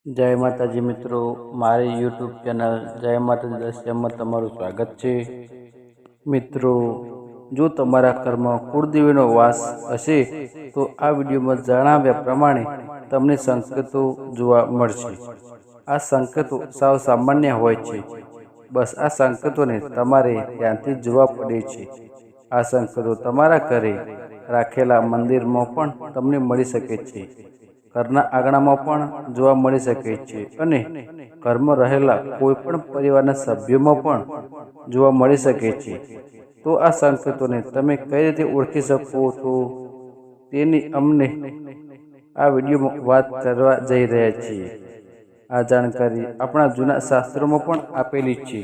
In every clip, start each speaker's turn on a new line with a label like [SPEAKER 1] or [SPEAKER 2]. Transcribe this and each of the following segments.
[SPEAKER 1] જય માતાજી મિત્રો, મારી યુટ્યુબ ચેનલ જય માતાજી દર્શનમાં તમારું સ્વાગત છે। મિત્રો, જો તમારા ઘરમાં કુળદેવીનો વાસ હશે તો આ વિડીયોમાં જણાવ્યા પ્રમાણે તમને સંકેતો જોવા મળશે। આ સંકેતો સાવ સામાન્ય હોય છે, બસ આ સંકેતોને તમારે ધ્યાનથી જોવા પડે છે। આ સંકેતો તમારા ઘરે રાખેલા મંદિરમાં પણ તમને મળી શકે છે, ઘરના આંગણામાં પણ જોવા મળી શકે છે અને ઘરમાં રહેલા કોઈ પણ પરિવારના સભ્યોમાં પણ જોવા મળી શકે છે। તો આ સંકેતોને તમે કઈ રીતે ઓળખી શકો છો તેની અમને આ વિડીયોમાં વાત કરવા જઈ રહ્યા છીએ। આ જાણકારી આપણા જૂના શાસ્ત્રોમાં પણ આપેલી છે,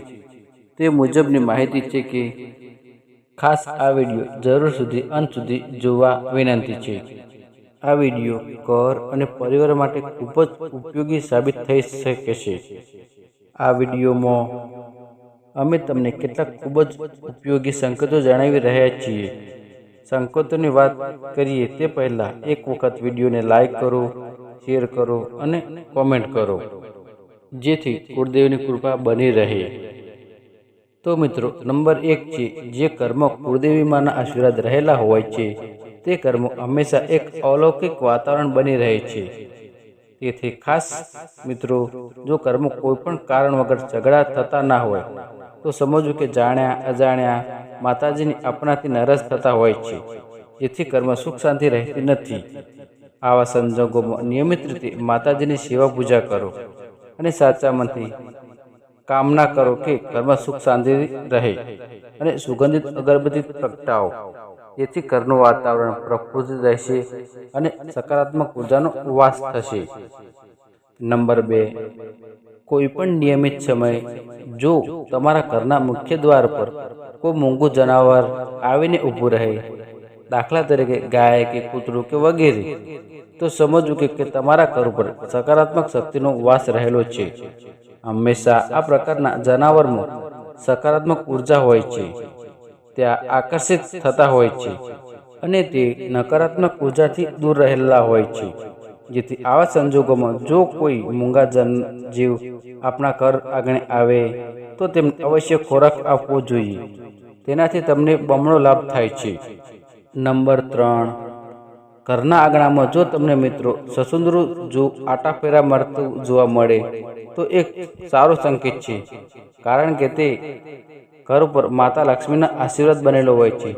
[SPEAKER 1] તે મુજબની માહિતી છે કે ખાસ આ વિડીયો જરૂર સુધી અંત સુધી જોવા વિનંતી છે। આ વિડીયો ઘર અને પરિવાર માટે ખૂબ જ ઉપયોગી સાબિત થઈ શકે છે। આ વિડીયોમાં અમે તમને કેટલાક ખૂબ જ ઉપયોગી સંકેતો જણાવી રહ્યા છીએ। સંકેતોની વાત કરીએ તે પહેલાં એક વખત વિડીયોને લાઈક કરો, શેર કરો અને કોમેન્ટ કરો, જેથી કુળદેવીની કૃપા બની રહે। તો મિત્રો, નંબર 1 છે, જે ઘરમાં કુળદેવી માના આશીર્વાદ રહેલા હોય છે તે ઘરમાં હંમેશા એક અલૌકિક વાતાવરણ બની રહે છે। તેથી ખાસ મિત્રો, જો ઘરમાં કોઈ પણ કારણ વગર ઝઘડા થતા ના હોય તો સમજવું કે જાણ્યા અજાણ્યા માતાજીની આપણાથી નારાજ થતા હોય છે, જેથી ઘરમાં સુખ શાંતિ રહેતી નથી। આવા સંજોગોમાં નિયમિત રીતે માતાજીની સેવા પૂજા કરો અને સાચા મનથી કામના કરો કે ઘરમાં સુખ શાંતિ રહે અને સુગંધિત અગરબત્તી પ્રગટાવો, જેથી ઘરનું વાતાવરણ પ્રફુલ્લિત રહેશે અને સકારાત્મક ઉર્જાનો વાસ થશે। નંબર 2, કોઈ પણ નિયમિત સમયે જો તમારા ઘરના મુખ્ય દ્વાર પર કોઈ મૂંગું જનાવર આવીને ઊભું રહે, દાખલા તરીકે ગાય કે કૂતરું કે વગેરે, તો સમજવું કે તમારા ઘર ઉપર સકારાત્મક શક્તિનો વાસ રહેલો છે। હંમેશા આ પ્રકારના જનાવરમાં સકારાત્મક ઉર્જા હોય છે, ત્યાં આકર્ષિત થતા હોય છે અને તે નકારાત્મક ઉર્જાથી દૂર રહેલા હોય છે, જેથી આવા સંજોગોમાં જો કોઈ મૂંગા જીવ આપણા ઘર આંગણે આવે તો તેમને અવશ્ય ખોરાક આપવો જોઈએ, તેનાથી તમને બમણો લાભ થાય છે। નંબર 3, ઘરના આંગણામાં જો તમને મિત્રો સસુંદરું જો આટાફેરા મારતું જોવા મળે તો એક સારો સંકેત છે, કારણ કે તે ઘર ઉપર માતા લક્ષ્મીના આશીર્વાદ બનેલો હોય છે,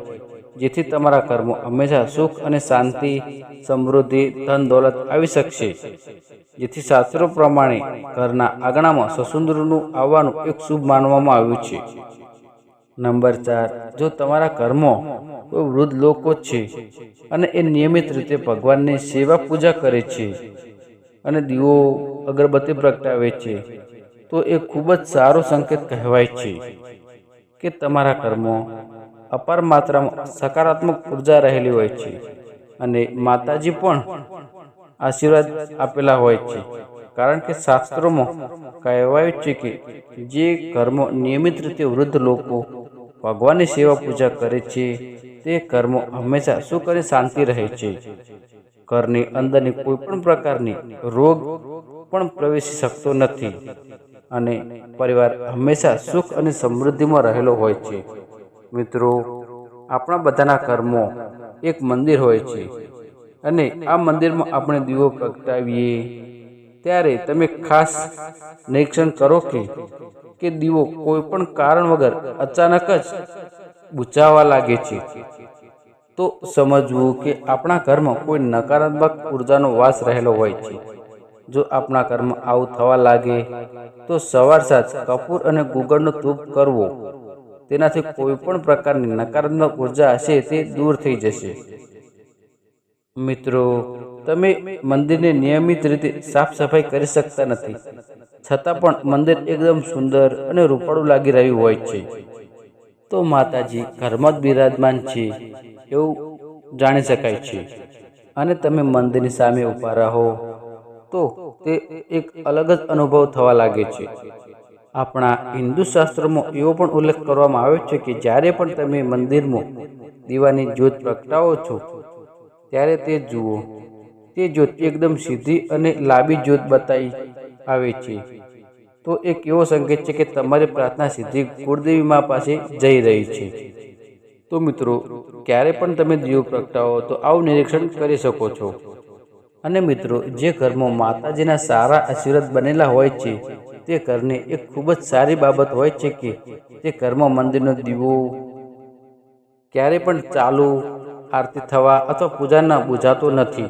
[SPEAKER 1] જેથી તમારા ઘરમાં હંમેશા સુખ અને શાંતિ, સમૃદ્ધિ, ધન દોલત આવી શકશે। જેથી શાસ્ત્રો પ્રમાણે ઘરના આંગણામાં સસુંદરનું આવવાનું એક શુભ માનવામાં આવ્યું છે। નંબર 4, જો તમારા ઘરમાં કોઈ વૃદ્ધ લોકો છે અને એ નિયમિત રીતે ભગવાનની સેવા પૂજા કરે છે અને દીવો અગરબત્તી પ્રગટાવે છે, તો એ ખૂબ જ સારો સંકેત કહેવાય છે કે તમારા ઘરમાં અપાર માત્રામાં સકારાત્મક ઉર્જા રહેલી હોય છે અને માતાજી પણ આશીર્વાદ આપેલા હોય છે, કારણ કે શાસ્ત્રોમાં કહેવાયું છે કે જે ઘરમાં નિયમિત રીતે વૃદ્ધ લોકો ભગવાનની સેવા પૂજા કરે છે તે ઘરમાં હંમેશા સુખ અને શાંતિ રહે છે। ઘરની અંદરની કોઈ પણ પ્રકારની રોગ પણ પ્રવેશી શકતો નથી અને પરિવાર હંમેશા સુખ અને સમૃદ્ધિમાં રહેલો હોય છે। મિત્રો, આપણા બધાના ઘરમાં એક મંદિર હોય છે અને આ મંદિરમાં આપણે દીવો પ્રગટાવીએ ત્યારે તમે ખાસ નિરીક્ષણ કરો કે દીવો કોઈ પણ કારણ વગર અચાનક જ બુઝાવા લાગે છે, તો સમજવું કે આપણા ઘરમાં કોઈ નકારાત્મક ઉર્જાનો વાસ રહેલો હોય છે। જો આપણા ઘરમાં આવું થવા લાગે તો સવાર સાંજ કપૂર અને ગુગળનો ધૂપ કરવો, તેનાથી કોઈ પણ પ્રકારની નકારાત્મક ઉર્જા હશે તે દૂર થઈ જશે। મિત્રો, તમે મંદિરને નિયમિત રીતે સાફ સફાઈ કરી શકતા નથી, છતાં પણ મંદિર એકદમ સુંદર અને રૂપાળું લાગી રહ્યું હોય છે, તો માતાજી ઘરમાં જ બિરાજમાન છે એવું જાણી શકાય છે અને તમે મંદિરની સામે ઊભા રહો તો તે એક અલગ જ અનુભવ થવા લાગે છે। આપણા હિન્દુ શાસ્ત્રોમાં એવો પણ ઉલ્લેખ કરવામાં આવ્યો છે કે જ્યારે પણ તમે મંદિરમાં દીવાની જ્યોત પ્રગટાવો છો ત્યારે તે જુઓ, તે જ્યોત એકદમ સીધી અને લાંબી જ્યોત બતાવી આવે છે તો એક એવો સંકેત છે કે તમારી પ્રાર્થના સીધી કુળદેવી મા પાસે જઈ રહી છે। તો મિત્રો, ક્યારે પણ તમે દીવો પ્રગટાવો તો આવું નિરીક્ષણ કરી શકો છો। અને મિત્રો, જે ઘરમાં માતાજીના સારા આશીર્વાદ બનેલા હોય છે તે ઘરની એક ખૂબ જ સારી બાબત હોય છે કે તે ઘરમાં મંદિરનો દીવો ક્યારે પણ ચાલુ, આરતી થવા અથવા પૂજા ન બુઝાતો નથી।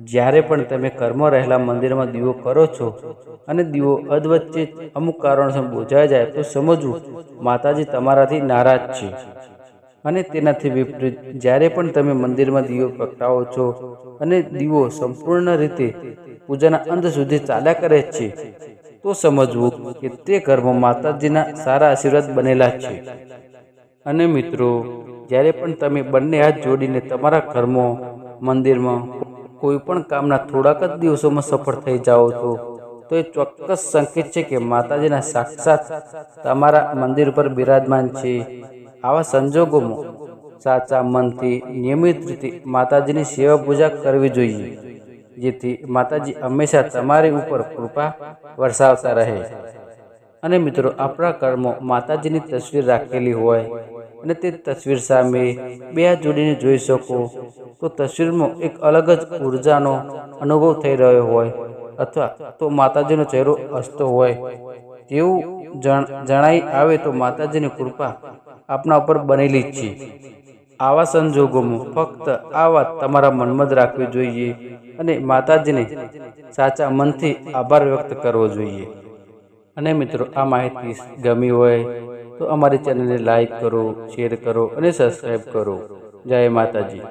[SPEAKER 1] જ્યારે પણ તમે ઘરમાં રહેલા મંદિરમાં દીવો કરો છો અને દીવો અધવચ્ચે અમુક કારણોસર બુઝાઈ જાય તો સમજવું માતાજી તમારાથી નારાજ છે। અને તેનાથી વિપરીત જ્યારે પણ તમે મંદિરમાં દીવો પ્રગટાવો છો અને દીવો સંપૂર્ણ રીતે પૂજાના અંત સુધી ચાલ્યા કરે છે તો સમજવું કે તે ઘરમાં માતાજીના સારા આશીર્વાદ બનેલા છે। અને મિત્રો, જ્યારે પણ તમે બંને હાથ જોડીને તમારા ઘરમાં, મંદિરમાં કોઈ પણ કામના થોડાક જ દિવસોમાં સફળ થઈ જાઓ છો તો એ ચોક્કસ સંકેત છે કે માતાજીના સાક્ષાત તમારા મંદિર પર બિરાજમાન છે। આવા સંજોગોમાં સાચા મનથી નિયમિત રીતે માતાજીની સેવા પૂજા કરવી જોઈએ, જેથી માતાજી હંમેશા તમારી ઉપર કૃપા વરસાવતા રહે। અને મિત્રો, આપણા ઘરમાં માતાજીની તસવીર રાખેલી હોય અને તે તસવીર સામે બે હાથ જોડીને જોઈ શકો તો તસવીરમાં એક અલગ જ ઉર્જાનો અનુભવ થઈ રહ્યો હોય અથવા તો માતાજીનો ચહેરો હસતો હોય તેવું જણાઈ આવે તો માતાજીની કૃપા આપણા ઉપર બનેલી જ છે। આવા સંજોગોમાં ફક્ત આ વાત તમારા મનમાં જ રાખવી જોઈએ અને માતાજીને સાચા મનથી આભાર વ્યક્ત કરવો જોઈએ। અને મિત્રો, આ માહિતી ગમી હોય તો અમારી ચેનલને લાઈક કરો, શેર કરો અને સબસ્ક્રાઈબ કરો। જય માતાજી।